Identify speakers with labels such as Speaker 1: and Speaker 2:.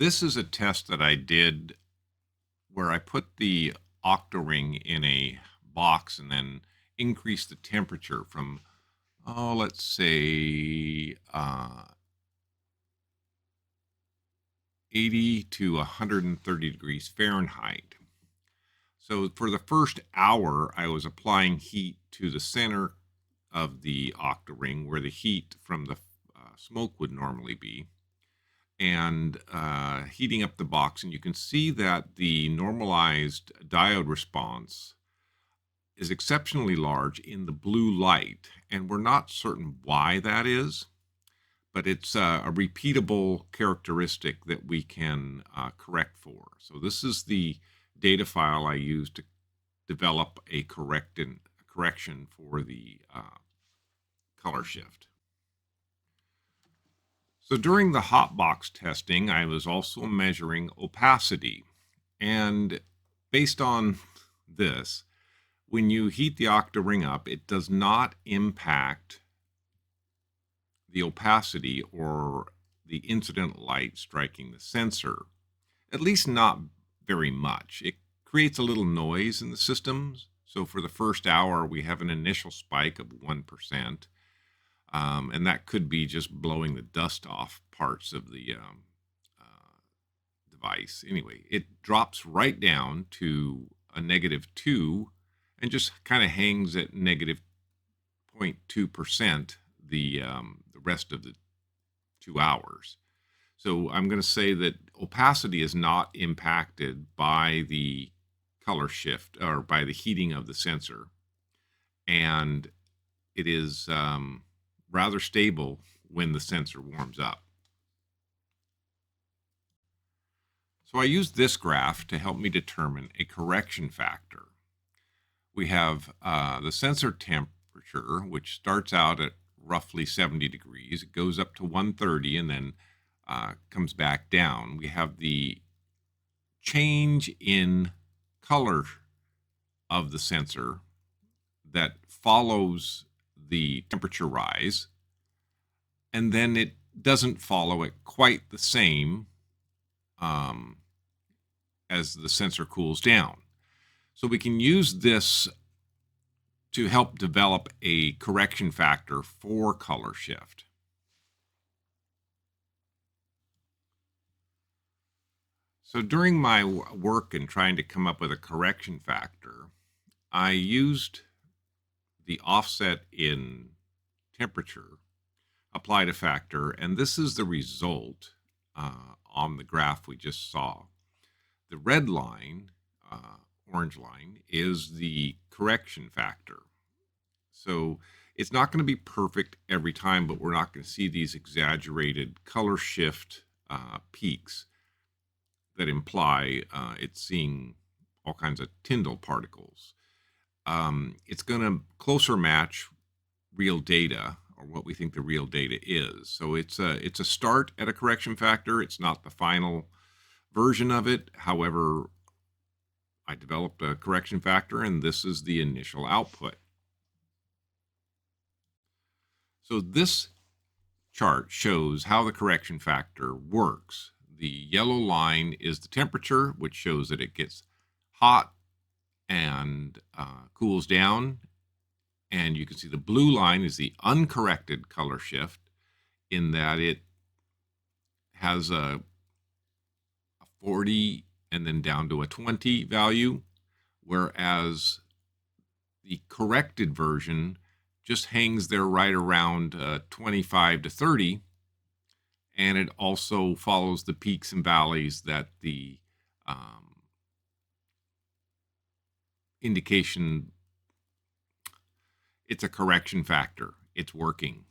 Speaker 1: This is a test that I did where I put the octoring in a box and then increased the temperature from, let's say, 80 to 130 degrees Fahrenheit. So for the first hour, I was applying heat to the center of the octoring where the heat from the smoke would normally be, and heating up the box. And you can see that the normalized diode response is exceptionally large in the blue light. And we're not certain why that is, but it's a repeatable characteristic that we can correct for. So this is the data file I used to develop a correction for the color shift. So during the hotbox testing, I was also measuring opacity. And based on this, when you heat the octoring up, it does not impact the opacity or the incident light striking the sensor, at least not very much. It creates a little noise in the systems. So for the first hour, we have an initial spike of 1%. And that could be just blowing the dust off parts of the device. Anyway, it drops right down to a -2 and just kind of hangs at -0.2% the rest of the 2 hours. So I'm going to say that opacity is not impacted by the color shift or by the heating of the sensor. And it is rather stable when the sensor warms up. So I used this graph to help me determine a correction factor. We have the sensor temperature, which starts out at roughly 70 degrees. It goes up to 130 and then comes back down. We have the change in color of the sensor that follows the temperature rise, and then it doesn't follow it quite the same as the sensor cools down. So we can use this to help develop a correction factor for color shift. So during my work in trying to come up with a correction factor, I used the offset in temperature, applied a factor, and this is the result on the graph we just saw. The red line, orange line, is the correction factor. So it's not going to be perfect every time, but we're not going to see these exaggerated color shift peaks that imply it's seeing all kinds of Tyndall particles. It's going to closer match real data, or what we think the real data is. So it's a start at a correction factor. It's not the final version of it. However, I developed a correction factor, and this is the initial output. So this chart shows how the correction factor works. The yellow line is the temperature, which shows that it gets hot and cools down. And you can see the blue line is the uncorrected color shift, in that it has a 40 and then down to a 20 value, whereas the corrected version just hangs there right around 25 to 30, and it also follows the peaks and valleys that the indication it's a correction factor. It's working.